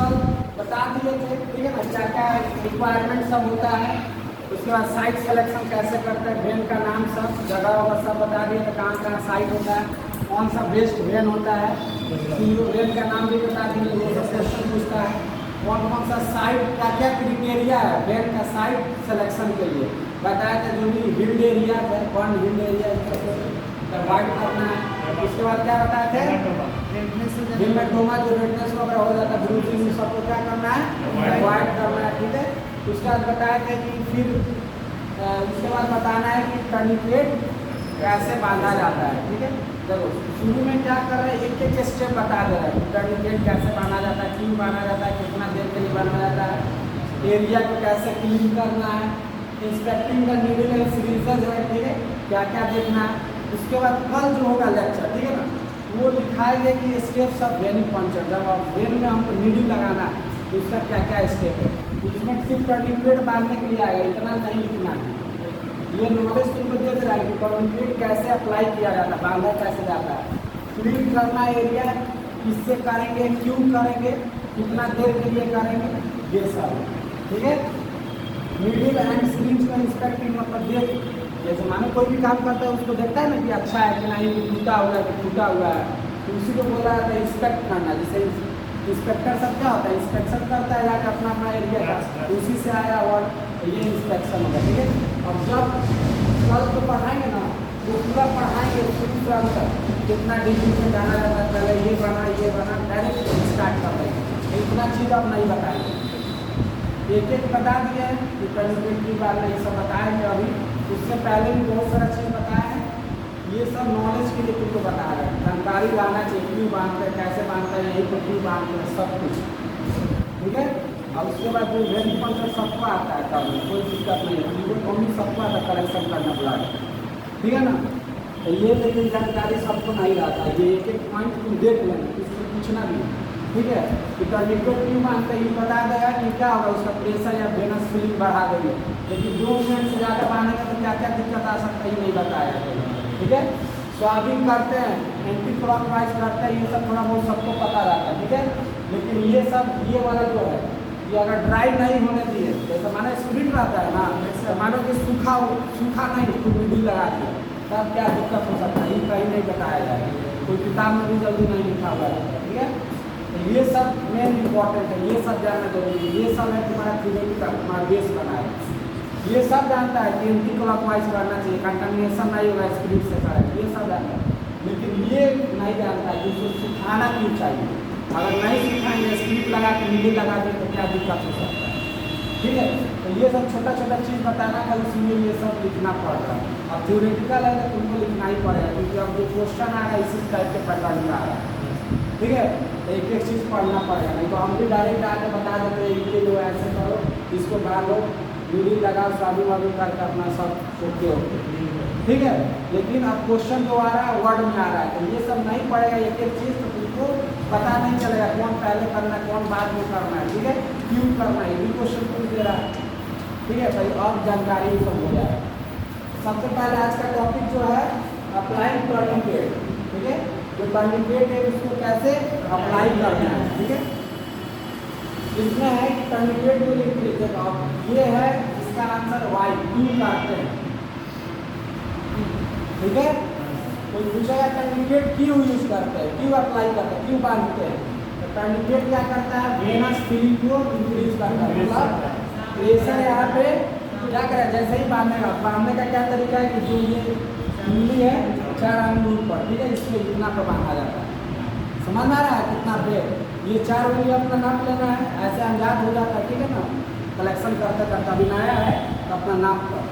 कल बता दिए थे, ठीक है ना, क्या क्या रिक्वायरमेंट सब होता है। उसके बाद साइट सिलेक्शन कैसे करते हैं, वेन का नाम सब जगह वगैरह सब बता दिए थे, कहाँ कहाँ साइट होता है, कौन सा बेस्ट वेन होता है, वेन का नाम भी बता दिए, वो सब क्वेश्चन पूछता है। कौन कौन सा साइट, क्या क्या क्रिटेरिया है वेन का साइट सिलेक्शन के लिए बताया था। जो भी हिल्ड एरिया है, कौन हिल्ड एरिया अवॉइड करना है। उसके बाद क्या बताया थे, हिमेटोमा जो रेडनेस वगैरह हो जाता है, ब्रूजिंग, सबको क्या करना है, अवॉइड करना है, ठीक है। उसके बाद बताया था कि फिर उसके बाद बताना है कि टर्निकेट कैसे बांधा जाता है, ठीक है। चलो शुरू में क्या कर रहे हैं, एक एक स्टेप बता दे रहे हैं, टर्निकेट कैसे बांधा जाता है, क्यों बांधा जाता है, कितना देर के लिए बांधा जाता है, एरिया को कैसे क्लीन करना है, इंस्पेक्टिंग का नीडल एंड सीरीज है, ठीक है, क्या क्या देखना है। उसके बाद कल जो होगा लेक्चर, ठीक है ना, वो दिखाएंगे कि स्टेप्स ऑफ वेनिंग पंक्चर, जब आप वेन में हमको नीडल लगाना है तो उसका क्या क्या स्टेप है। इसमें सिर्फ टर्निकेट बांधने के लिए आएगा, इतना नहीं लिखना है। ये नॉलेज तुमको दे दे रहा है कि टर्निकेट कैसे अप्लाई किया जाता है, बांधा कैसे जाता है, क्लीन करना एरिया किससे करेंगे, क्यों करेंगे, कितना देर के लिए करेंगे, ये सब, ठीक है। नीडल एंड सीरीज का इंस्पेक्टिंग मतलब देख, जैसे मानो कोई भी काम करता है उसको देखता है ना कि अच्छा है कि नहीं, कि टूटा हुआ है कि टूटा हुआ है, तो उसी को बोला जाता है इंस्पेक्ट करना। जैसे इंस्पेक्टर सब क्या होता है, इंस्पेक्शन करता है जाकर अपना अपना एरिया का, उसी से आया और ये इंस्पेक्शन होगा, ठीक है। अब जब कल तो पढ़ाएंगे ना, वो पूरा पढ़ाएंगे शुरू से अंत तक, कितना डिग्री में जाना जाता है, पहले ये बना डायरेक्ट स्टार्ट कर देंगे, इतना चीज़ अब नहीं बताएंगे, एक एक बता दिए हैं कि टर्निकेट की बात नहीं, सब बताएंगे अभी। उससे पहले भी बहुत सारा चीज़ बताया है, ये सब नॉलेज के लिए तुमको बता रहे हैं, जानकारी लाना चाहिए, क्यों बांधते हैं, कैसे बांधते हैं, यहीं पर क्यों बांधते हैं, सब कुछ, ठीक है। अब उसके बाद जो वेनिंग पंक्चर सबको आता है करना, कोई दिक्कत नहीं है, उनको कमी सबको आता है करेक्शन करना बुला, ठीक है ना। तो ये लेकिन जानकारी सबको नहीं रहता है, ये एक एक पॉइंट तुम देख लेना, इसको पूछना भी, ठीक है। कि टर्निकेट क्यों बांधते हैं, ये बता देगा कि क्या होगा, उसका प्रेशर या वेनस फीलिंग बढ़ा देंगे, लेकिन 2 मिनट से ज़्यादा बांधेंगे तो क्या क्या दिक्कत आ सकता है, ये नहीं बताया, ठीक है। स्वाबिंग करते हैं, एंटी क्लॉकवाइज करते हैं, ये सब थोड़ा बहुत सबको पता रहता है, ठीक है। लेकिन ये सब, ये वाला जो है, ये अगर ड्राई नहीं होने दिए, जैसे मानो स्प्रिट रहता है ना, तो मानो कि सूखा नहीं, उसको नीडल लगा दिया, तब क्या दिक्कत हो सकता है, ये कहीं नहीं बताया जाएगा, कोई किताब में भी जल्दी नहीं लिखा हुआ है, ठीक है। तो ये सब मेन इम्पॉर्टेंट है, ये सब जानना जरूरी है, ये सब है तुम्हारा थ्योरी का तुम्हारा बेस बनाए, ये सब जानता है कि एंटी क्लॉकवाइज करना चाहिए, कंटामिनेशन नहीं होगा स्प्रिट से करें, ये सब जानता है। लेकिन ये नहीं जानता है कि उसको सुखाना क्यों चाहिए, अगर नहीं सुखाएंगे स्प्रिट लगा के नीडल लगा दें तो क्या दिक्कत हो सकता है, ठीक है। तो ये सब छोटा छोटा चीज़ बताना का, इसलिए ये सब लिखना पड़ता है। अब थ्योरेटिकल है तो तुमको लिखना ही पड़ेगा, क्योंकि अब जो क्वेश्चन आ रहा है इसी टाइप के पैटर्न में आ रहा है, ठीक है। एक एक चीज़ पढ़ना पड़ेगा, नहीं तो हम भी डायरेक्ट आके बता देते हैं कि जो ऐसे करो, इसको डालो, नीडल लगाओ, शादी वादी करके अपना सब ओके, ठीक है। लेकिन अब क्वेश्चन जो आ रहा है वर्ड में आ रहा है, तो ये सब नहीं पड़ेगा एक एक चीज़, तो तुमको पता नहीं चलेगा कौन पहले करना है, कौन बाद में करना है, ठीक है, क्यों करना है, ये भी क्वेश्चन पूछ दे रहा है, ठीक है भाई। और जानकारी सब हो जाएगा। सबसे पहले आज का टॉपिक जो है अप्लाइंग टर्निकेट, ठीक है। जो टर्निकेट है उसको कैसे अप्लाई करना है, ठीक है। इसमें है कि टर्निकेट जो लिख लीजिए आप, ये है इसका आंसर वाई, क्यों काटते हैं, ठीक है। कोई पूछेगा टर्निकेट क्यों यूज करते हैं, क्यों अप्लाई करते हैं, क्यों बांधते हैं, तो टर्निकेट क्या करता है, वेनस फीलिंग को इंक्रीज करता है, मतलब प्रेशर यहाँ पे क्या करें, जैसे ही बांधेगा, बांधने का क्या तरीका है कि जो ये उंगली है 4 अंगुल पर, ठीक है, इसको इतना पर बांधा जाता है, समझ में आ रहा है कितना देर, ये 4 उंगली अपना नाप लेना है, ऐसे अंदाज हो जाता है, ठीक है ना। कलेक्शन करते करते अभी नया है तो अपना नाप कर,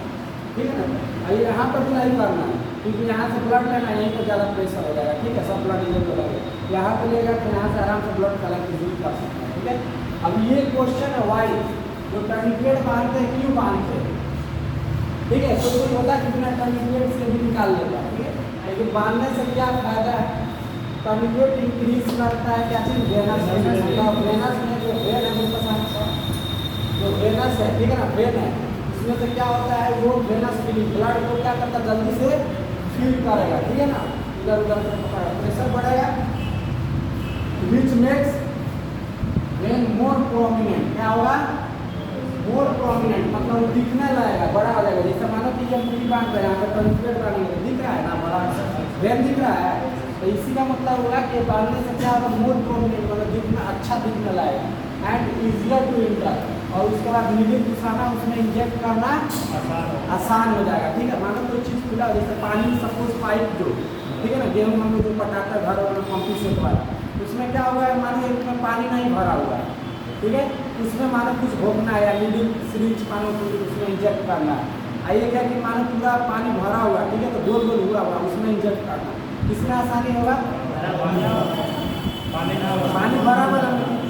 ठीक है ना। अभी यहाँ पर भी नहीं करना है, क्योंकि यहाँ से ब्लड लेना है, यहीं पर ज़्यादा प्रेशर हो जाएगा, ठीक है, सब ब्लड इधर को लगेगा, यहाँ पर लेगा तो यहाँ से आराम से ब्लड कलेक्ट कर सकते हैं, ठीक है। अब ये क्वेश्चन है वाई, जो टर्निकेट बांधते हैं क्यों बांधते हैं, ठीक है। तो कोई होता है कि बिना टर्निकेट से भी निकाल लेगा, ठीक है, लेकिन बांधने से क्या फायदा है, टर्निकेट इंक्रीज करता है क्या चीज़, वेनस में जो वेन है उनका जो वेनस है, ठीक है ना, वेन है, इसमें से क्या होता है, वो वेनस फीलिंग ब्लड को क्या करता है, जल्दी से फील करेगा, ठीक है ना, इधर उधर से प्रेशर बढ़ेगा, विच मेक्स वेन प्रोमिनेंट, क्या होगा मोर प्रोमिनेंट, मतलब दिखने लगेगा, बड़ा हो जाएगा। जैसे मानो कि ये मूवी बांध रहे हैं, यहाँ पे टर्निकेट बांधेंगे, दिख रहा है ना बड़ा वेन दिख रहा है, तो इसी का मतलब होगा कि बांधने से क्या होगा मोर प्रोमिनेंट, मतलब दिखना अच्छा दिखने लगेगा एंड इजियर टू इंटर, और उसके बाद नीडल घुसाना उसमें इंजेक्ट करना आसान हो जाएगा। ठीक है, मानो कोई चीज़ खुला, जैसे पानी सपोज पाइप जो, ठीक है ना, गेहूँ हम लोग जो पटाता है घर वाला पंपी सेट वाला, उसमें क्या होगा मानिए उसमें पानी नहीं भरा हुआ है, ठीक है, उसमें मानो कुछ भोगना है या नीडल सिरिंज मानो उसमें इंजेक्ट करना है, आइए क्या कि मानो पूरा पानी भरा हुआ है, ठीक है, तो गोल गोल हुआ हुआ उसमें इंजेक्ट करना, इसमें आसानी होगा पानी भरा हुआ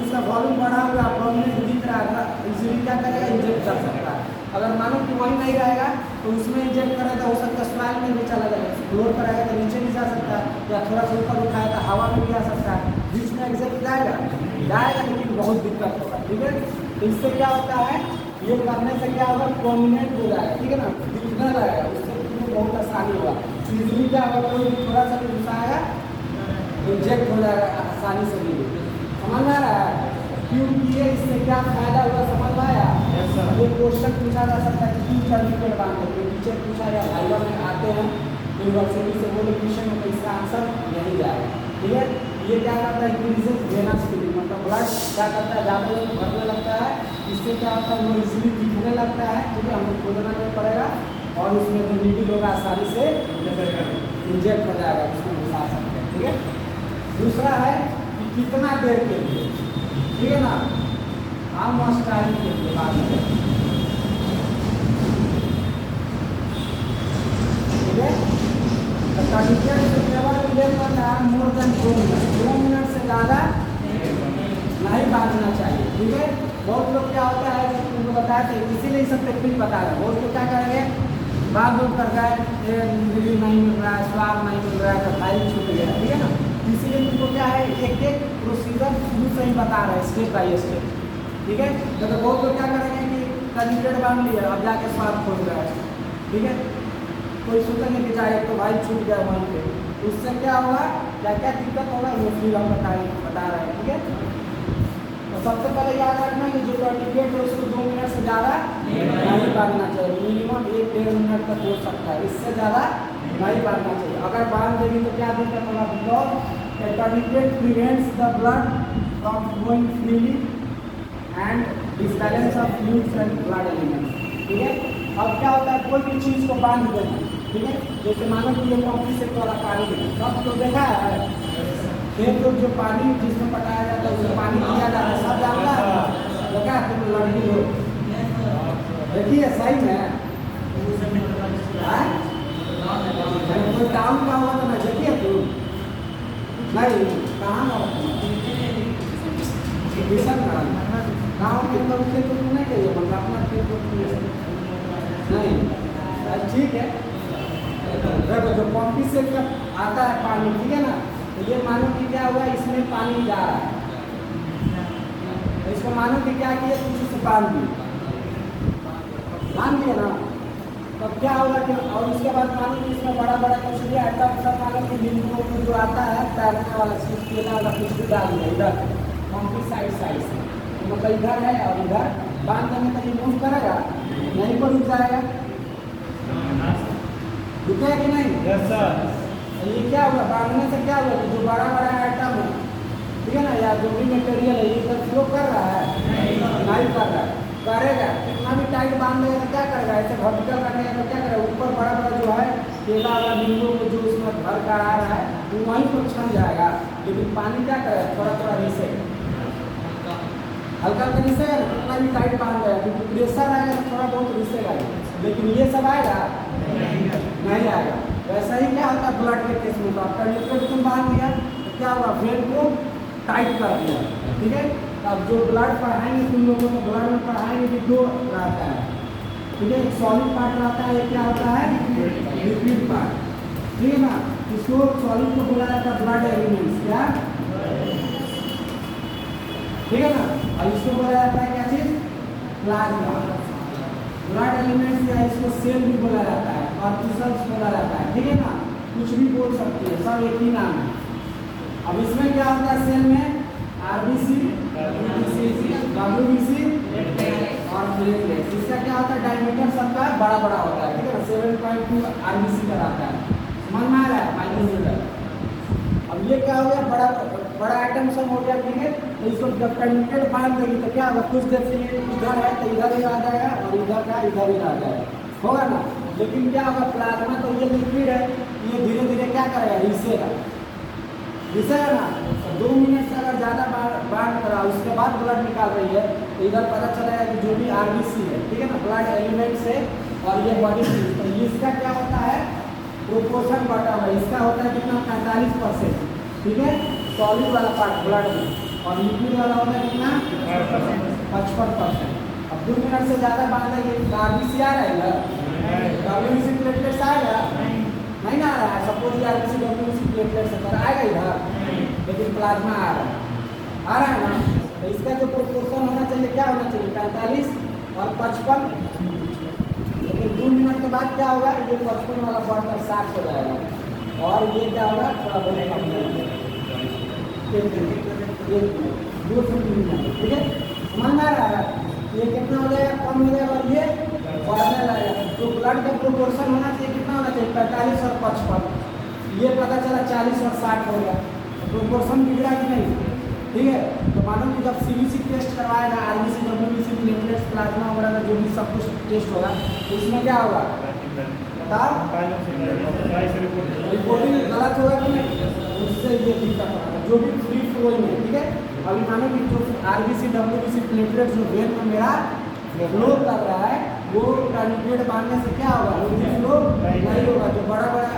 उसका वॉल्यूम बढ़ा हुआ प्रोमिनेंट दिख रहा है, इजीली क्या करेगा इंजेक्ट कर सकता है। अगर मानो कि वही नहीं रहेगा तो उसमें इंजेक्ट करेगा, हो सकता है स्पाइल में भी चला जाएगा, फ्लोर पर आएगा तो नीचे भी जा सकता है, या थोड़ा सा ऊपर उठाया तो हवा में भी आ सकता है, बीच में एग्जैक्ट जाएगा लेकिन बहुत दिक्कत होगा। ठीक है, तो इससे क्या होता है, ये करने से क्या होगा प्रोमिनेंट हो जाएगा, ठीक है ना, दिखने लगेगा, उससे बहुत आसानी होगा। इजीली क्या होगा, कोई भी थोड़ा सा भी घुसाएगा इंजेक्ट हो जाएगा आसानी से भी। समझ में आ रहा है क्योंकि ये इससे क्या फायदा हुआ, समझ में आया? ये क्वेश्चन पूछा जा सकता है कि क्यों टर्निकेट बांधते हैं, टीचर पूछा या भाइवा में आते हैं यूनिवर्सिटी से वो क्वेश्चन में, तो इसका आंसर यही जाएगा। ठीक है, ये क्या करता है इंक्रीजेस वेनस फीलिंग, मतलब ब्लड क्या करता है ज़्यादा उसको भरने लगता है, इससे क्या होता है वो इजीली दिखने लगता है, ठीक है, हमको खोलना नहीं पड़ेगा और उसमें जो नीडल होगा आसानी से इंजेक्ट हो जाएगा, उसमें घुसा सकते हैं। ठीक है, दूसरा है कि कितना देर के लिए, ठीक है ना, हम टाइम के लिए बात करें, ठीक है, तो टर्निकेट से केवल लेट करना है मोर देन 2 मिनट से ज़्यादा नहीं बांधना चाहिए। ठीक है, बहुत लोग क्या होता है उनको बताया थे, इसीलिए सब टेक्निक बता रहे हैं, बहुत लोग क्या करेंगे बात दूर कर गए, नीडल नहीं मिल रहा है, स्वाद नहीं मिल रहा है, तो फाइल छूट गया, ठीक है ना, इसीलिए तुमको क्या है एक एक प्रोसीजर शुरू से ही बता रहे हैं स्टेप बाई स्टेप। ठीक है, तो बहुत लोग क्या करेंगे कि टर्निकेट बांध लिया अब जाके स्वाद खोल रहा है, ठीक है, कोई सोचेंगे कि जाए तो भाई छूट गया वहीं पे, उससे क्या होगा, क्या क्या दिक्कत होगा वो फिर हम बता रहे हैं। ठीक है, तो सबसे पहले याद रखना कि जो टर्निकेट है उसको 2 मिनट से ज़्यादा नहीं बांधना चाहिए, मिनिमम 1-1.5 मिनट तक हो सकता है, इससे ज़्यादा नहीं बांधना चाहिए। अगर बांध देंगे तो क्या दिक्कत होगा, because tourniquet prevents the blood from flowing freely and disbalance of fluids and blood elements. ठीक है, अब क्या होता है कोई भी चीज़ को बांध देना, ठीक है, जैसे मानो कि ये पंपी से थोड़ा पानी देना, सब तो देखा है, खेत लोग जो पानी जिसमें पटाया जाता है उसमें पानी दिया जाता है, सब जानता है, देखा है तुम लड़की लोग, देखिए सही में कोई टाउन का हुआ तो मैं देखिए तू नहीं कहाँ गाँव के अंदर उससे तो नहीं चाहिए, मतलब अपना खेत नहीं, ठीक है, देखो जो पंपी से जब आता है पानी, ठीक है ना, तो ये मानो कि क्या हुआ इसमें पानी जा रहा है, तो इसको मानो कि क्या किया कुछ से बांध दिया ना, तब क्या होगा कि और उसके बाद मानो कि इसमें बड़ा बड़ा कुछ दिया है, तब सब मानो कि नींबू को जो आता है तैरने वाला चीज केला वाला कुछ भी डाल दिया इधर पंपी साइड से, तो मतलब इधर है और इधर बांध देंगे तो ये मूव करेगा नहीं, पर रुक जाएगा, रुकेगा कि नहीं? Yes sir. ये क्या हुआ बांधने से क्या हुआ कि जो बड़ा बड़ा आइटम है, ठीक है ना, या जो भी मटेरियल है ये सब फ्लो कर रहा है नहीं कर रहा है, करेगा कितना भी टाइट बांध देगा तो क्या करेगा, ऐसे वर्टिकल रखेगा तो क्या करेगा, ऊपर बड़ा बड़ा जो है केला वाला नींबू को जो उसमें भर कर आ रहा है वो वहीं पर छन जाएगा, लेकिन पानी क्या करेगा थोड़ा थोड़ा रिसेगा, हल्का हल्का रिसेगा, कितना भी टाइट बांध देगा क्योंकि प्रेशर आएगा तो थोड़ा बहुत रिसेगा, लेकिन ये सब आएगा नहीं आएगा। वैसा ही क्या होता है ब्लड के केस में, तो टर्निकेट तुम बांध दिया तो क्या हुआ वेन को टाइट कर दिया, ठीक है, अब जो ब्लड पढ़ाएंगे तुम लोगों को ब्लड में पढ़ाएंगे कि 2 रहता है, ठीक है, एक सॉलिड पार्ट रहता है, एक क्या होता है लिक्विड पार्ट, ठीक है ना, इसको सॉलिड को बोला जाता है ब्लड एलिमेंट्स, क्या ठीक है ना, और इसको बोला जाता है क्या चीज प्लाज्मा, ब्लड एलिमेंट्स या इसको सेल भी बोला जाता है और टिश्यूज बोला जाता है, ठीक है ना, कुछ भी बोल सकते हैं, सब एक ही नाम है। अब इसमें क्या होता है सेल में आरबीसी, WBC और प्लेटलेट्स। इसका क्या होता है, डायमीटर सबका बड़ा बड़ा होता है, ठीक है ना, 7.2 RBC का आता है, समझ में आ रहा है, माइक्रोमीटर। अब ये क्या हो गया, बड़ा आइटम सब हो गया, ठीक है। तो इसको जब कंटेंट बांध देगी तो क्या होगा, कुछ देर से ये इधर है तो इधर ही आ जाएगा और इधर का इधर ही आ जाएगा, होगा ना। लेकिन क्या होगा, प्लाज्मा तो ये लिक्विड है, ये धीरे धीरे क्या करेगा, रिसेगा ना। तो 2 मिनट से अगर ज़्यादा बांध करा उसके बाद ब्लड निकाल रही है तो इधर पता चलेगा कि जो भी RBC है, ठीक है ना, ब्लड एलिमेंट से, और ये बॉडी से, तो इसका क्या होता है, प्रोपोर्शन बटा हुआ। इसका होता है कितना, 45%, ठीक है, सॉलिड वाला पार्ट ब्लड में, और लिक्विड वाला होता है कितना, 55%। अब 2 मिनट से ज़्यादा बांधेंगे तो RBC आ रहेगा, WBC प्लेटलेट्स आएगा, नहीं ना आ रहा है। सपोज ये RBC WBC प्लेटलेट्स है, आएगा इधर, लेकिन प्लाज्मा आ रहा है ना। तो इसका जो प्रोपोर्शन होना चाहिए, क्या होना चाहिए, 45 और 55। लेकिन 2 मिनट के बाद क्या होगा, ये 55 वाला बढ़कर 60 हो जाएगा, और ये क्या होगा, थोड़ा बहुत कम हो जाएगा, 2 से 3 मिनट, ठीक है, समझ में आ रहा है। ये कितना हो जाएगा, कम हो जाएगा, और ये बढ़ने लगेगा। तो ब्लड का प्रोपोर्शन होना चाहिए, कितना होना चाहिए, 45 और 55। ये पता चला 40 और 60 हो गया, प्रोपोर्शन बिगड़ा कि नहीं, ठीक है। तो मानो कि जब CBC टेस्ट करवाएगा, RBC WBC प्लेटलेट्स प्लाज्मा वगैरह का जो भी सब कुछ टेस्ट होगा, तो इसमें क्या होगा, रिपोर्टिंग गलत होगा कि नहीं, उससे ये दिक्कत होगा, जो भी फ्री फ्लोइंग है, ठीक है। अभी मानो कि जो RBC WBC प्लेटलेट्स जो वेन में मेरा फ्लो कर रहा है, वो डायमीटर बांधने से क्या होगा, वो फ्लो नहीं होगा। जो बड़ा बड़ा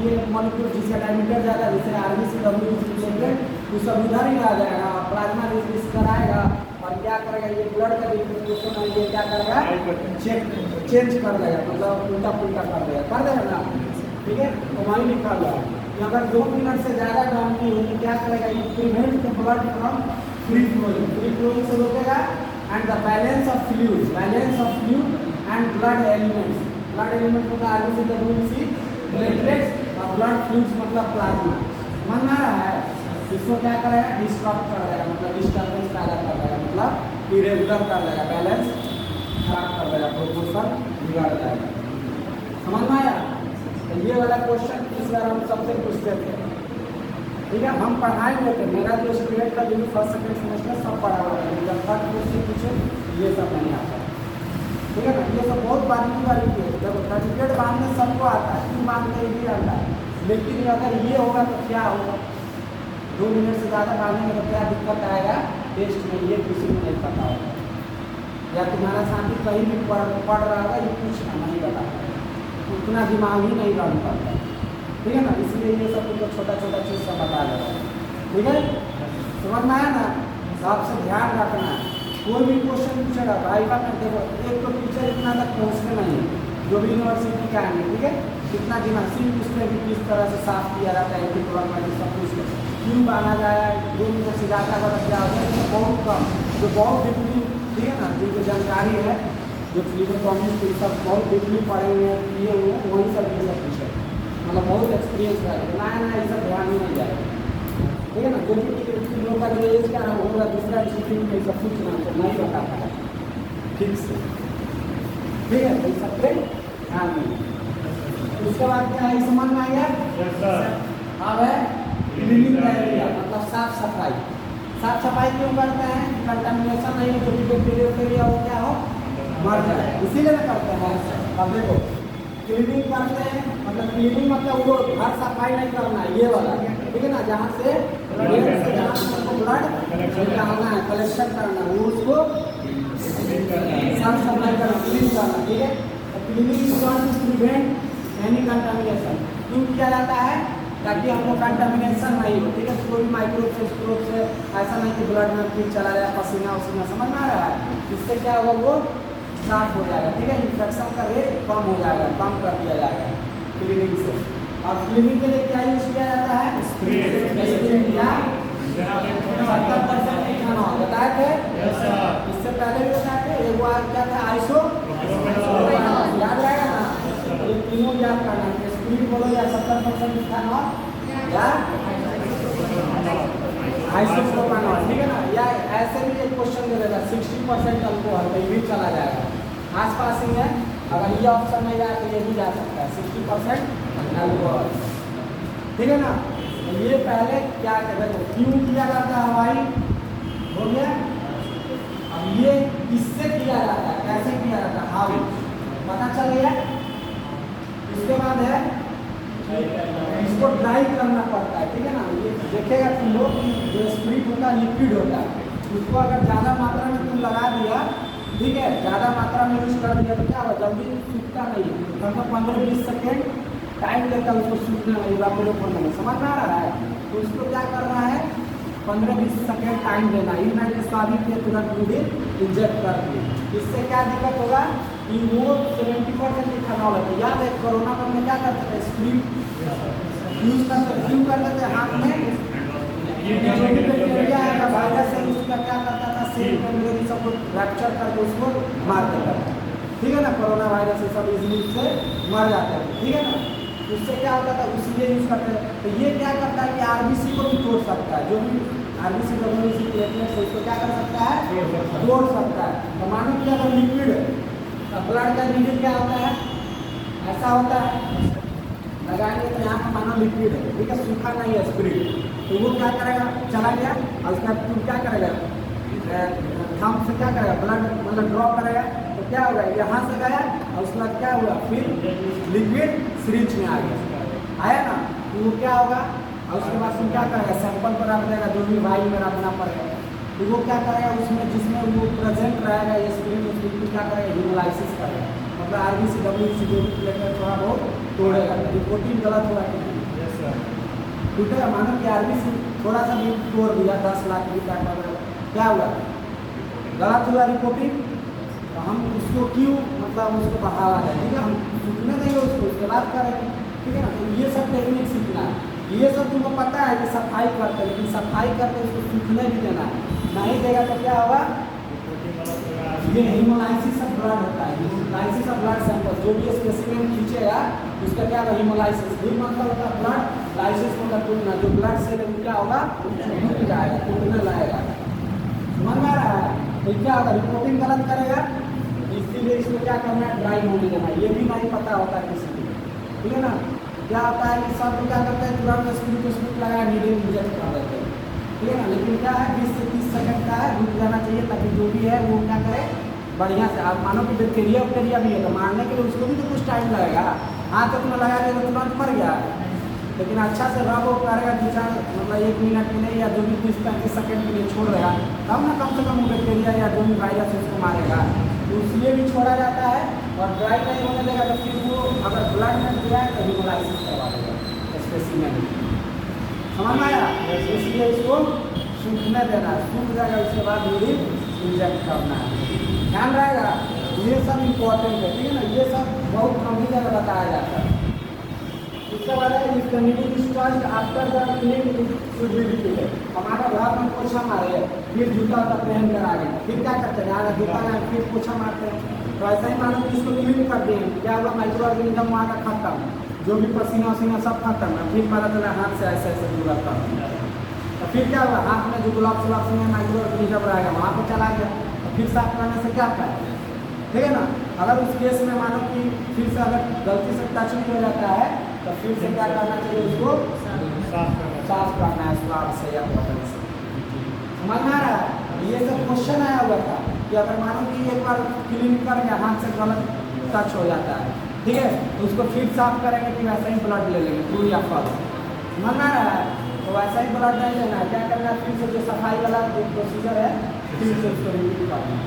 ये मॉलिक्यूल जिसका डायमीटर ज़्यादा, जैसे RBC WBC प्लेटलेट, वो सब इधर ही आ जाएगा, प्लाज्मा रिलीज कराएगा, और क्या करेगा, ये ब्लड का डिस्ट्रीब्यूशन है, ये क्या करेगा, चेंज कर देगा, मतलब उल्टा पुल्टा कर देगा ना, ठीक है। तो वहीं लिखा हुआ है कि अगर 2 मिनट से ज़्यादा बांधनी हो तो क्या करेगा, ये prevent the blood from free flowing से रोकेगा, and the balance of fluid and blood elements होगा RBC WBC प्लेटलेट्स, और ब्लड फ्लूइड्स मतलब प्लाज्मा, समझ में आ रहा है। इसको क्या करेगा, डिस्टर्ब कर देगा, मतलब डिस्टर्बेंस पैदा कर देगा, मतलब इरेगुलर कर देगा, बैलेंस खराब कर देगा, प्रोपोर्शन बिगाड़ जाएगा, समझ में आया। तो ये वाला क्वेश्चन इस बार हम सबसे पूछते थे, ठीक है। हम पढ़ाएंगे थे, मेरा जो स्टूडेंट था जो फर्स्ट सेकेंड सेमेस्टर सब पढ़ा हुआ था, जब थर्ड क्वेश्चन पूछे ये सब नहीं आता, ठीक है ना। ये सब बहुत बारीकी है, जब सर्टिफिकेट बांधने सबको आता है, क्यों बांधते ही आता है, लेकिन अगर ये होगा तो क्या होगा, 2 मिनट से ज़्यादा बांधेंगे तो क्या दिक्कत आएगा टेस्ट में, ये किसी को नहीं पता होगा, या तुम्हारा साथी कहीं भी पढ़ रहा होगा, ये कुछ नहीं बता, उतना दिमाग ही नहीं रन पाता, ठीक है ना। इसलिए ये सब तो छोटा छोटा चीज़ सब बता देगा, ठीक है, समझ में आया ना। तो आपसे ध्यान रखना है, कोई भी क्वेश्चन पूछेगा भाई का मैं देखो, एक तो टीचर इतना तक पहुँचने नहीं है, जो भी यूनिवर्सिटी का आएंगे, ठीक है, कितना दिमाग सिर्फ उसमें भी किस तरह से साफ किया जाता है, सब कुछ क्यों माना जाए, 2 मिनट से ज़्यादा अगर क्या होता है, तो बहुत कम, जो बहुत डीपली, ठीक है ना, जिनको जानकारी है, जो फ्लीवर कॉमिक्स ये सब बहुत डीपली पढ़े हुए हैं, किए हुए हैं, वही सब ये सब पूछे, मतलब बहुत एक्सपीरियंस है, ना ये सब ध्यान ही नहीं जाएगा, ठीक है ना। जो भी लोग का जो एज का होगा, दूसरा इंस्टीट्यूट में सब पूछना तो नहीं बताता है ठीक से, ठीक है, तो सब पे ध्यान दें। उसके बाद क्या है, समझ में आ गया। अब है क्लीनिंग एरिया, मतलब साफ सफाई क्यों करते हैं, कंटामिनेशन नहीं हो, जो भी बैक्टीरिया हो क्या हो मर जाए, इसीलिए ना करते हैं। अब देखो क्लीनिंग करते हैं, मतलब क्लीनिंग मतलब वो घर सफाई नहीं करना है, ये वाला, ठीक है ना, जहाँ से जहाँ से ब्लड निकालना है, कलेक्शन करना है, वो उसको साफ सफाई करना, क्लीन करना, ठीक है। Cleaning to prevent any contamination क्यों किया जाता है, ताकि हमको कंटामिनेशन नहीं हो, ठीक है। कोई भी माइक्रोब से स्ट्रोक से ऐसा नहीं कि ब्लड में फिर चला जाए, पसीना उसीना, समझ में आ रहा है। इससे क्या होगा, वो साफ हो जाएगा, ठीक है, इन्फेक्शन का रेट कम हो जाएगा, कम कर दिया जाएगा क्लीनिंग से। और क्लीनिंग के लिए क्या यूज किया जाता है, स्प्रे या 70% इथेनॉल, बताए थे इससे पहले भी बताए थे। एक बार क्या था, आइसो याद रहेगा ना, ये तीनों याद करना है, स्प्रे बोलो या 70% इथेनॉल या आइसोप्रोपानॉल, ठीक है ना। या ऐसे भी एक क्वेश्चन दे देगा 60% अल्कोहल, तो ये भी चला जाएगा, आसपास ही है। अगर ये ऑप्शन में जाए तो ये भी जा सकता है 60% अल्कोहल, ठीक है ना। तो ये पहले क्या कहते हैं, क्यों किया जाता है हवाई, हो गया। अब ये किससे किया जाता है, कैसे किया जाता है, हाउ, पता चल गया। इसके बाद है इसको ड्राई करना पड़ता है, ठीक है ना। ये देखेगा तुम लोग, जो स्प्रिट होता है लिक्विड होता है, उसको अगर ज़्यादा मात्रा में तुम लगा दिया, ठीक है, ज़्यादा मात्रा में यूज कर दिया तो क्या होगा, जल्दी सूखता नहीं है, लगभग 15-20 सेकेंड टाइम लेता है उसको सूखने में, इवापोरेट होने में, समझ में आ रहा है। तो उसको क्या करना है, 15-20 सेकेंड टाइम देना, इनमें स्वाभाविक के तुरंत दूध इंजेक्ट कर दिए। इससे क्या दिक्कत होगा कि वो 70% इथेनॉल है। याद है कोरोना में हमने क्या करते थे, स्प्रिट यूज करते, क्यों करते थे, हाथ में जो भी बैक्टीरिया है वायरस है उसका क्या करता था, सेल मेमोरी सबको रैप्चर करके उसको मार देता था, ठीक है ना। कोरोना वायरस से सब इजीली से मर जाते हैं, ठीक है ना। उससे क्या होता था, उसीलिए यूज करते हैं। तो ये क्या करता है कि आरबीसी को भी तोड़ सकता है, जो भी आरबीसी डब्ल्यूबीसी प्लेटलेट्स है उसको क्या कर सकता है, तोड़ सकता है। तो मानो कि अगर लिक्विड ब्लड का रीडिंग क्या होता है, ऐसा होता है, लगाएंगे तो यहाँ पर मानो लिक्विड है, ठीक है, सूखा नहीं है स्प्रिट, तो वो क्या करेगा, चला गया और उसका तुम क्या करेगा, थंब से क्या करेगा, ब्लड मतलब ड्रॉ करेगा, तो क्या होगा, यहाँ से गया और उसके बाद क्या हुआ, फिर लिक्विड सिरिंज में आ गया, आया ना। तो वो क्या होगा, और उसके बाद तुम क्या करेगा, सैंपल पर रख देगा, जो भी वाइल में रखना पड़ेगा। तो वो क्या करेगा, उसमें जिसमें वो प्रेजेंट रहेगा ये स्प्रिट, उसको क्या करेगा, हीमोलाइसिस करेगा, मतलब आरबीसी डब्ल्यूबीसी जो भी प्लेटलेट थोड़ा बहुत तोड़ेगा। रिपोर्टिंग गलत हुआ कि टूटेगा, मानो कि आरबीसी थोड़ा सा भी तोड़ दिया, 10 लाख भी क्या हुआ, गलत हुआ रिपोर्टिंग। तो हम उसको क्यों मतलब उसको बढ़ावा दें, ठीक है, हम सूखने देंगे उसको, उसके बाद करेंगे, ठीक है ना। तो ये सब टेक्निक सीखना है, ये सब तुमको पता है कि सफाई करते हैं, लेकिन सफाई करके उसको सूखने भी देना है, नहीं देगा तो क्या होगा, ये हीमोलाइसिस ऑफ ब्लड होता है, हीमोलाइसिस ऑफ ब्लड सैंपल, जो भी स्पेसिमेन खींचेगा उसका क्या होगा, हीमोलाइसिस, ही मतलब होता है ब्लड, लाइसिस मतलब टूटना, जो ब्लड सेल है क्या होगा, टूट जाएगा, टूटने लगेगा, समझ में आ रहा है। तो क्या होगा, रिपोर्टिंग गलत करेगा, इसीलिए इसको क्या करना है, ड्राई होने देना, ये भी नहीं पता होता है किसी को, ठीक है ना। क्या होता है कि सब क्या करते हैं, तुरंत स्प्रिट लगाया, नीडल इंजेक्ट कर देते हैं, ठीक है ना। लेकिन क्या है, 20 से 30 सेकंड का है, रुक जाना चाहिए, ताकि जो भी है वो क्या करे, बढ़िया से। आप मानो कि बैक्टीरिया भी है, तो मारने के लिए उसको भी तो कुछ टाइम लगेगा, हाथ तक में लगा दिया तो तुरंत मर गया, लेकिन अच्छा से रब वो करेगा, 2-4 मतलब 1 मिनट के लिए या जो भी 30-35 सेकंड के लिए छोड़ देगा, तब ना कम से कम वो बैक्टीरिया या जो भी वायरस है उसको मारेगा। तो इसलिए भी छोड़ा जाता है, और ड्राई नहीं होने देगा तो फिर वो अगर ब्लड में दिया है तो हीमोलाइसिस करवा देगा स्पेसिमेन, समझ में आया। इसलिए इसको सूखने देना, सूख जाएगा उसके बाद यूरिन इंजेक्ट करना है, ध्यान रहेगा। ये सब इम्पोर्टेंट है, ठीक है ना, ये सब बहुत कम ही जगह बताया जाता है। इसके बाद है if candidate is touched after the cleaning it should be repeated. हमारा घर में पोछा मारे फिर जूता का पहन कर आ गए, फिर क्या करते हैं, यार जूता में फिर पोछा मारते हैं, तो ऐसा ही मानो कि इसको क्लीन कर दें, क्या हुआ, माइक्रो ऑर्गेनिज्म वहाँ का खत्म, जो भी पसीना वसीना सब खत्म है, फिर पता चला हाथ से ऐसे ऐसे दूर रखता हूँ, तो फिर क्या हुआ, हाथ में जो ग्लव्स व्लव्स में माइक्रो ऑर्गेनिज्म रहेगा वहाँ पर चला गया, तो फिर साफ करने से क्या होता है, ठीक है ना। अगर उस केस में मानो कि फिर से अगर गलती से टच भी हो जाता है तो फिर से क्या करना चाहिए, उसको साफ करना है स्वाब से या बॉटल से, समझ में आ रहा है। ये सब क्वेश्चन आया हुआ था कि अगर मानो कि एक बार क्लीन कर गया, हाथ से गलत टच हो जाता है, ठीक है, तो उसको फिर साफ करेंगे कि वैसा ही ब्लड ले लेंगे, ट्रू या फॉल्स, समझ में आ रहा है। तो वैसा ही ब्लड नहीं लेना है, क्या करना है, फिर से जो सफाई वाला जो प्रोसीजर है फिर से उसको रिपीट करना है,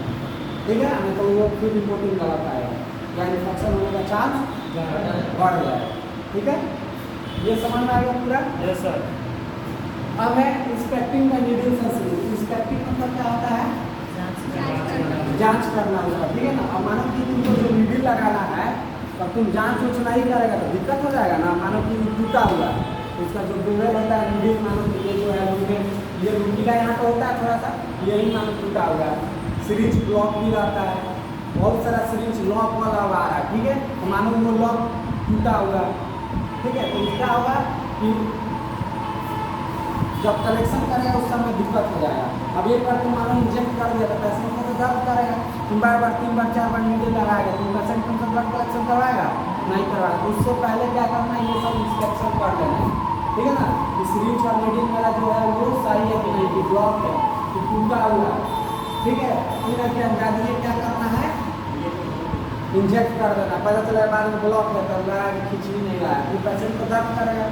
ठीक है, नहीं तो वो फिर रिपोर्टिंग गलत आएगा या इन्फेक्शन होने का चांस बढ़ जाएगा, ठीक है। ये समझ में आएगा पूरा, यस सर। अब है inspecting the needles and syringe. Inspecting मतलब क्या होता है, जांच करना उसका, ठीक है ना। अब मानो कि तुमको जो नीडल लगाना है तब तुम जांच उच नहीं करेगा तो दिक्कत हो जाएगा ना। मानो कि टूटा हुआ उसका जो डोवेल होता है नीडल, मानो कि ये जो है उसमें ये रुकीला यहाँ पर होता है थोड़ा सा, यही मानो टूटा हुआ है। सिरिंज ब्लॉक भी रहता है, बहुत सारा सिरिंज लॉक वाला हुआ है, ठीक है, तो मानो वो लॉक टूटा हुआ, ठीक है, तो क्या होगा कि जब कलेक्शन करेगा उस समय दिक्कत हो जाएगा। अब एक बार तुम मानो इंजेक्ट कर दिया तो पेशेंट को तो दर्द करेगा, तुम बार बार 3 बार 4 बार नीडल लगाएगा तो पेशेंट तुमसे ब्लड कलेक्शन करवाएगा नहीं करवाएगा। तो उससे पहले क्या करना है, ये सब इंस्पेक्शन कर लेना है, ठीक है ना। इस सिरिंज का नीडल मेरा जो है वो सही है कि नहीं, कि ब्लॉक है कि टूटा हुआ है, ठीक है। फिर के अंदाज ये क्या करना है, इंजेक्ट कर देना। पता चला बाद में ब्लॉक है तो लगा के खींच ही नहीं रहा है, फिर पेशेंट को दर्द करेगा,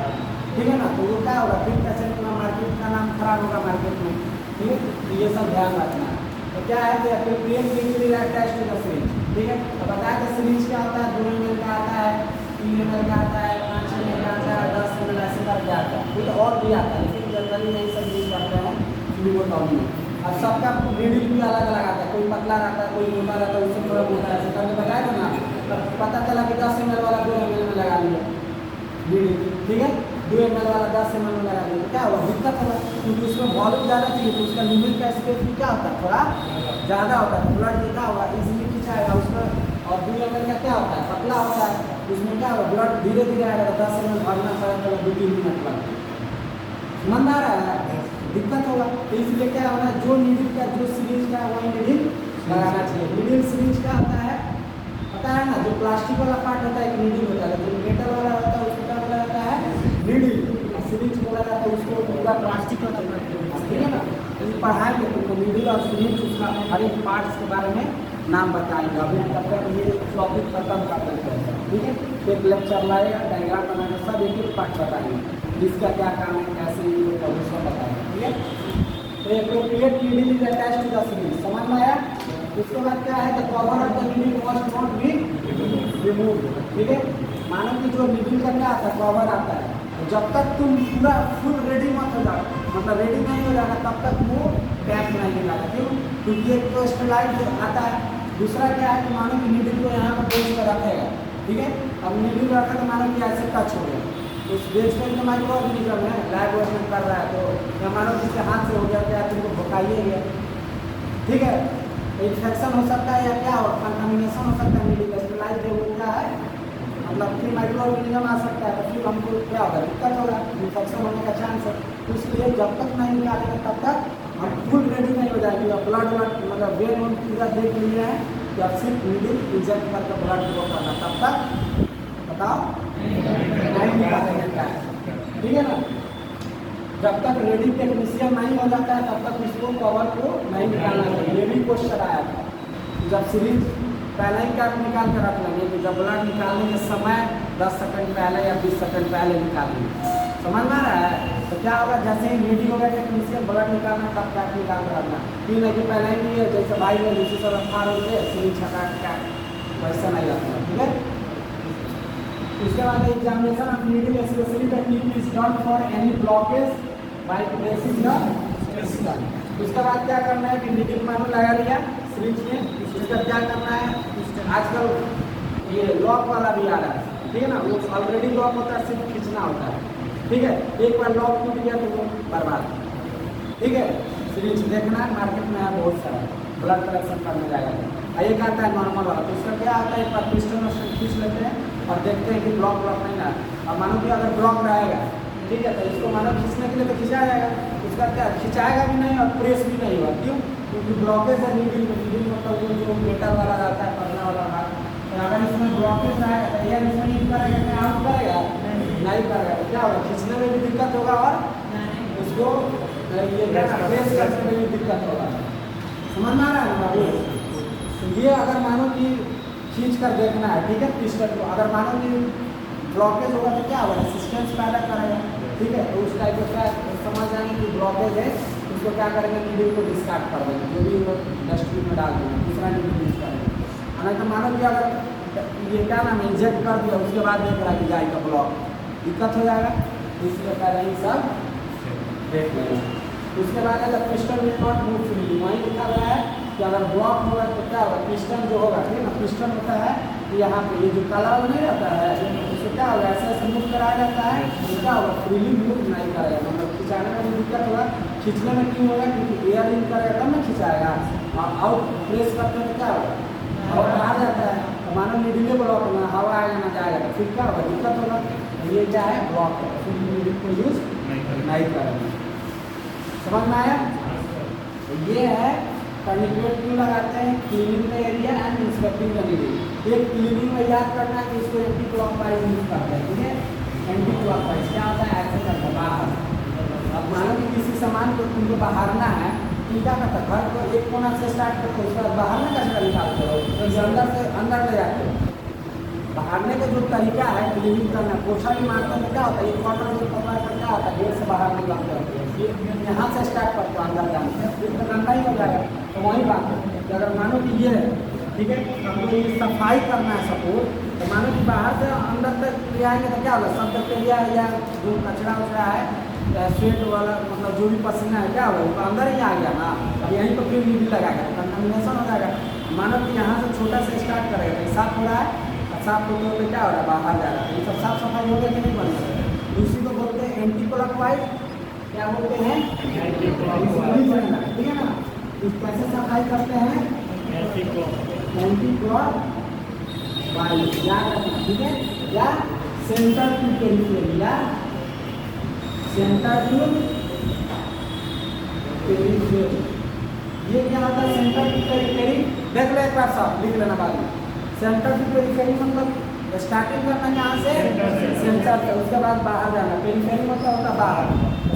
ठीक है ना। तो वो क्या होगा, फिर पेशेंट का मार्केट का नाम खराब होगा मार्केट में, ठीक है। तो ये सब ध्यान रखना है। तो क्या है कि अप्रोप्रिएट गिविंग टेस्ट का सिरिंज, ठीक है। तो बताया कि सिरिंज क्या होता है, 2 ml का आता है, 3 ml का आता है, 5 ml का आता है, 10 ml ऐसे करके आता है, फिर और भी आता है, लेकिन जनरली नहीं सब यूज करते हैं फ्लूइड में। और सबका नीडल भी अलग अलग आता है, कोई पतला रहता है, कोई मोटा रहता है, उससे थोड़ा मोटा ऐसे करके बताया था ना। तो पता चला कि 10 ml वाला 2 ml में लगा लिया नीडल, ठीक है। 2 ml वाला 10 ml में लगा दिया तो क्या होगा, दिक्कत होगा, क्योंकि उसमें वॉल्यूम ज़्यादा चाहिए तो उसका नीडल का स्पेस भी क्या होता है, थोड़ा ज़्यादा होता है। ब्लड क्या होगा, इजीली खिंचाएगा उसमें। और 2 ml का क्या होता है, पतला होता है, उसमें क्या होगा, ब्लड धीरे धीरे आएगा। तो 10 ml भरना पड़ेगा 2-3 मिनट लगता है, समझ आ रहा है, दिक्कत होगा। तो इसलिए क्या होना, जो नीडल का जो सिरिंज का वही नीडल लगाना चाहिए। नीडल सिरिंज का होता है पता है ना, जो प्लास्टिक वाला पार्ट होता है एक नीडल होता है, जो मेटल वाला होता है उसको क्या बोला जाता है, नीडल। सिरिंज बोला जाता है उसको पूरा प्लास्टिक होता है, ठीक है ना। तो पढ़ाएंगे तुमको नीडल और सिरिंज, उसका हर एक पार्ट्स के बारे में नाम बताएंगे। अभी तब तक ये टॉपिक खत्म कर देते हैं, ठीक है। एक लेक्चर लाएगा, डायग्राम बनाएगा, सब एक एक पार्ट बताएंगे, जिसका क्या काम है, कैसे ये सब बताएंगे, ठीक है। तो appropriate needle is attached to the syringe, समझ में आया। उसके बाद क्या है, the cover of the needle must not be remove, ठीक है। मानो कि जो नीडल का क्या आता है, कवर आता है, जब तक तुम पूरा फुल रेडी मत हो जाओ, मतलब रेडी नहीं हो जाएगा तब तक वो पैक नहीं लगाएगा। क्यों, क्योंकि एक तो स्टेलाइज आता है, दूसरा क्या है कि मानो कि नीडल को यहाँ पर बेच कर रखेगा, ठीक है। अब नीडल रखा तो मानो कि ऐसे टच हो गया, उस बेच कर तो माइक्रो ऑर्गेनिज्म है, लैब वर्क में कर रहा है, तो या मानो जिसके हाथ से हो गया, क्या तुमको भुकाइए गया, ठीक है। इन्फेक्शन हो सकता है या क्या हो, कंटामिनेशन हो सकता है नीडल का, स्टेलाइज जो होता है मतलब फिर माइक्रो ऑर्गेनिज्म आ सकता है, तो फिर हमको क्या होगा, दिक्कत होगा, इन्फेक्शन होने का चांस है। तो इसलिए जब तक नहीं निकालेंगे तब तक हम फुल रेडी नहीं हो जाएगी। और ब्लड मतलब वेन हम पूरा देख लिए हैं कि अब सिर्फ नीडल इंजेक्ट करके ब्लड को करना, तब तक बताओ नहीं निकालेंगे क्या है, ठीक है ना। जब तक रेडी टेक्नीशियन नहीं हो जाता है तब तक इसको कवर को नहीं निकालना चाहिए। ये भी क्वेश्चन आया था, जब सिरिंज पहले ही कैप निकाल के रख लेंगे, तो जब ब्लड निकालने के समय 10 सेकंड पहले या 20 सेकंड पहले निकाल लेंगे, समझ में आ रहा है। तो क्या होगा, जैसे ही रेडी हो गया टेक्नीशियन ब्लड निकालना तब कैप निकाल कर रखना, फिर नहीं कि पहले ही नहीं है, जैसे भाई ने दूसरी तरफ फाड़ होते सिरिंज छटा कैप, वैसा नहीं रखना, ठीक है। उसके बाद examination of needle specially technique is done for any blockage by placing the stun. उसके बाद क्या करना है कि नीडल मानो लगा लिया सिरिंज में, उसका क्या करना है, आजकल ये लॉक वाला भी आ रहा है, ठीक है ना। वो ऑलरेडी लॉक होता है, सिर्फ खींचना होता है, ठीक है। एक बार लॉक टूट गया तो वो बर्बाद, ठीक है। सिरिंज देखना है, मार्केट में है बहुत सारा, ब्लड कलेक्शन करने जाएगा। एक आता है नॉर्मल वाला, तो उसका क्या आता है, एक बार पिस्टन खींच लेते हैं और देखते हैं कि ब्लॉक नहीं आ रहा। और मानो कि अगर ब्लॉक रहेगा, ठीक है, तो इसको मानो खींचने के लिए तो खिंचा जाएगा, उसका क्या खिंचाएगा भी नहीं और प्रेस भी नहीं होगा। क्यों, क्योंकि ब्लॉकेज है नीडल में, नीडल मतलब जो मेटल वाला रहता है, पतला वाला भाग, तो अगर इसमें ब्लॉकेज रहेगा तो यह इसमें इन करेगा क्या, आउट करेगा नहीं करेगा, तो क्या होगा, खींचने में भी दिक्कत होगा और उसको ये प्रेस करने में भी दिक्कत होगा। समझ में आ रहा है ना बाबू। तो ये अगर मानो कि खींच कर देखना है, ठीक है, पिस्टन को अगर मानो कि ब्लॉकेज होगा तो क्या होगा, रेसिस्टेंस पैदा करेगा, ठीक है। तो उस टाइप का समझ जाएंगे कि ब्लॉकेज है, उसको क्या करेंगे, नीडल को डिस्कार्ड कर देंगे, जो भी डस्टबिन में डाल देंगे, दूसरा नीडल यूज करेंगे। नहीं तो मानो कि अगर ये क्या नाम इंजेक्ट कर दिया, उसके बाद देख रहा है कि जाएगा ब्लॉक, दिक्कत हो जाएगा, इसलिए पहले ही सब देख लेना। उसके बाद अगर piston will not move freely, वहीं लिखा गया है कि अगर ब्लॉक होगा तो क्या होगा, पिस्टन जो होगा, ठीक है ना, पिस्टन होता है कि यहाँ पे ये जो कलर नहीं रहता है, उसको क्या होगा, ऐसे ऐसे मूव कराया जाता है, तो क्या होगा, फ्रीली मूव नहीं करेगा, मतलब खिंचाने में भी दिक्कत होगा। खींचने में क्यों होगा, क्योंकि एयर इन करेगा तब ना खिंचाएगा, और आउट प्रेस करते हैं तो क्या होगा, हवा बाहर जाता है, तो मानो नीडल ब्लॉक में हवा आएगा ना जाएगा, तो फिर क्या होगा, दिक्कत होगा। ये क्या है, ब्लॉक है, फिर नीडल को यूज नहीं करेंगे, समझ में आया? ये है कर्निकुलेट क्यों लगाते हैं, cleaning the area and inspecting the reading. एक क्लीनिंग में याद करना है कि इसको एंटी क्लॉकवाइज यूज करते हैं, ठीक है। एंटी क्लॉकवाइज क्या होता है, ऐसे करते हैं बाहर। अब मानो कि किसी सामान को तुमको बाहरना है, तुम क्या करता है, घर को एक कोना से स्टार्ट करते हो, उसके बाद बाहर में कचरा निकालते हो, तो अंदर से अंदर ले जाते हो। बाहरने का जो तरीका है क्लीनिंग करना, पोछा भी मारते हैं तो क्या होता है, एक कॉर्नर से पकड़ कर क्या होता है, गेट से बाहर निकालते हैं, यहाँ से स्टार्ट करते हो अंदर जाने से, फिर तो गंदा ही हो जाएगा। तो वही बात है कि अगर मानो कि ये है, ठीक है, हमको ये सफाई करना है सपोज, तो मानो कि बाहर से अंदर तक ले आएंगे तो क्या होगा, सब बैक्टीरिया या जो कचरा वचरा है, स्वेट वाला मतलब जो भी पसीना है क्या होगा, वो तो अंदर ही आ गया ना। अब यहीं पर फिर नीडी लगाएगा, कंटामिनेशन हो जाएगा। मानो कि यहाँ से छोटा से स्टार्ट करेगा, तो साफ हो रहा है, साफ होते होते क्या हो रहा है, बाहर जा रहा है। ये सब साफ सफाई हो गया कि नहीं बन रहा है। इसी को बोलते हैं एंटी क्लॉकवाइज, क्या बोलते हैं, एंटी क्लॉकवाइज, ठीक है ना। इस कैसे सफाई करते हैं, एंटी क्लॉकवाइज याद रखना, ठीक है। या सेंटर टू पेरिफेरी, या सेंटर टू पेरिफेरी, ये क्या होता है, सेंटर टू पेरिफेरी। देख लो एक बार साफ लिख लेना बाद में। सेंटर टू पेरिफेरी मतलब स्टार्टिंग करना कहाँ से, सेंटर से, उसके बाद बाहर जाना। पेरिफेरी मतलब होता है बाहर,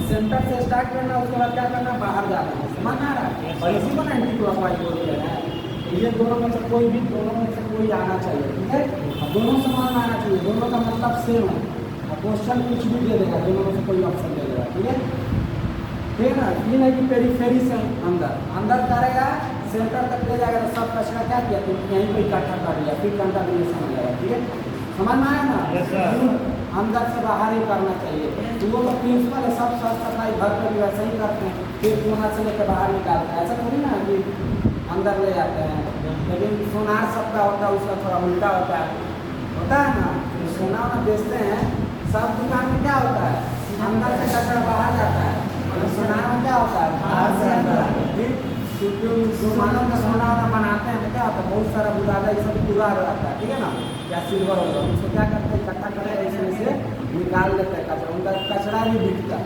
सेंटर से स्टार्ट करना, उसके बाद क्या करना, बाहर जाना। समझ आ रहा है? और इसी को ना एंटी क्लॉकवाइज बोलते हैं। ये दोनों में से कोई भी, दोनों में से कोई आना चाहिए, ठीक है। अब दोनों समान आना चाहिए, दोनों का मतलब सेम है। अब क्वेश्चन कुछ भी दे देगा, दोनों में से कोई ऑप्शन दे देगा, ठीक है। ठीक है ना। ये नहीं कि पेरिफेरी से अंदर करेगा, सेंटर तक ले जाएगा, तो सब कचरा क्या किया, तो यहीं पे इकट्ठा कर लिया, फिर कंटामिनेशन हो जाएगा, ठीक है। समझ में आया ना? अंदर से बाहर ही करना चाहिए। तो वो लोग प्रिंसिपल है, सब साफ सफाई घर पर भी वैसे ही करते हैं, फिर कोना से लेकर बाहर निकालते हैं। ऐसा थोड़ी ना कि अंदर ले जाते हैं। लेकिन सोनार सबका होता है, उसका थोड़ा उल्टा होता है ना। तो सोना वोना बेचते हैं, सब दुकान में क्या होता है, अंदर से कचरा बाहर जाता है, और सोनार में क्या होता है, बाहर से अंदर। क्योंकि जो मानव का सोना वाना बनाते हैं तो क्या होता है, बहुत सारा बुरादा ये सब पूरा रहता है, ठीक है ना, या सिल्वर होगा, उसको क्या करते हैं, इकट्ठा करें, इसमें से निकाल लेते हैं कचरा, उनका कचरा भी बिकता है,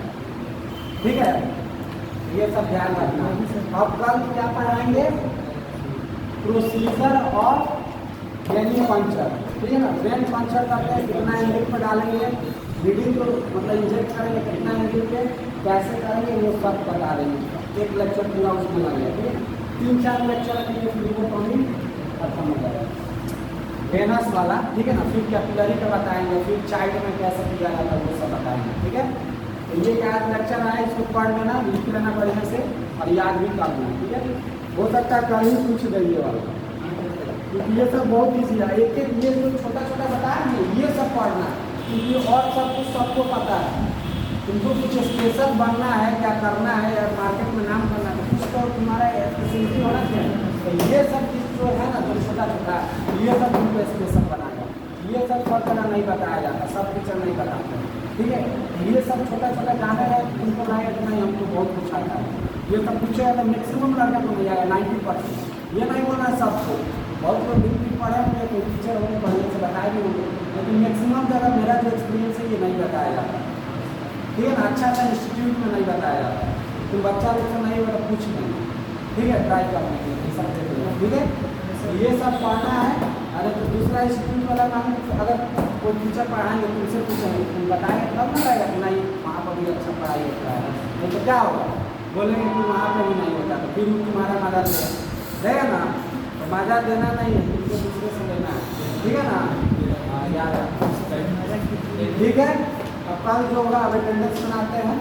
ठीक है। ये सब ध्यान रखना। अब कल क्या पढ़ाएंगे, प्रोसीजर ऑफ वेन पंचर, ठीक है ना। वेन पंचर करते हैं, कितना एंगल पर डालेंगे, रीडिंग को मतलब इंजेक्ट करेंगे कितना एंगल पे, कैसे करेंगे, वो सब बता देंगे। एक लेक्चर पूरा उसमें लगेगा, ठीक है। 3-4 लेक्चर के फ्लूइड खत्म हो जाएगा, वेनस वाला, ठीक है ना। फिर कैपिलरी का बताएंगे, फिर चाइल्ड में कैसे किया जाता है वो सब बताएंगे, ठीक है। तो ये क्या लेक्चर आया, इसको पढ़ लेना, लिख लेना बढ़िया से, और याद भी कर लेना, ठीक है। हो सकता है कल ही पूछ देंगे वाला, क्योंकि ये सब बहुत ईजी है। एक एक ये जो छोटा छोटा बताएंगे ये सब पढ़ना, क्योंकि और सब कुछ सबको पता है। तुमको कुछ स्पेशल बनना है, क्या करना है, या मार्केट में नाम करना है, कुछ तो तुम्हारा स्पेशलिटी होना चाहिए। तो ये सब चीज़ जो है ना, जो छोटा छोटा, ये सब तुमको स्पेशल बनाएगा। ये सब सब तरह नहीं बताया जाता, सब टीचर नहीं बताते, ठीक है। ये सब छोटा छोटा गाने हैं, तुमको लगेगा कि नहीं हमको बहुत कुछ आता है, ये सब पूछेगा तो मैक्सिमम लड़का को मिल जाएगा 90%। ये नहीं बोलना है सबको, बहुत लोग भी पढ़े होंगे, कोई टीचर होंगे, पढ़ने से बताए भी होंगे, लेकिन मैक्सिमम जगह मेरा जो एक्सपीरियंस है ये नहीं बताया जाता, ठीक है ना। अच्छा इंस्टीट्यूट में नहीं बताया जाता, तुम बच्चा लोग से नहीं होगा कुछ नहीं, ठीक है। ट्राई करने के लिए सब देख लो, ठीक है। ये सब पढ़ना है। अरे तो दूसरा इंस्टीट्यूट वाला काम, अगर कोई टीचर पढ़ाएंगे तुमसे पूछेंगे, तुम बताएंगे तब ना रहेगा कि नहीं वहाँ पर भी अच्छा पढ़ाई होता है, नहीं तो क्या होगा, बोलेंगे कि वहाँ पर भी नहीं होता, तो फिर तुम्हारा मजा रहेगा ना। तो मजा देना नहीं है, तुमको दूसरे से लेना है, ठीक है ना। याद रखो, ठीक है। अब कल जो होगा अब अटेंडेंस बनाते हैं।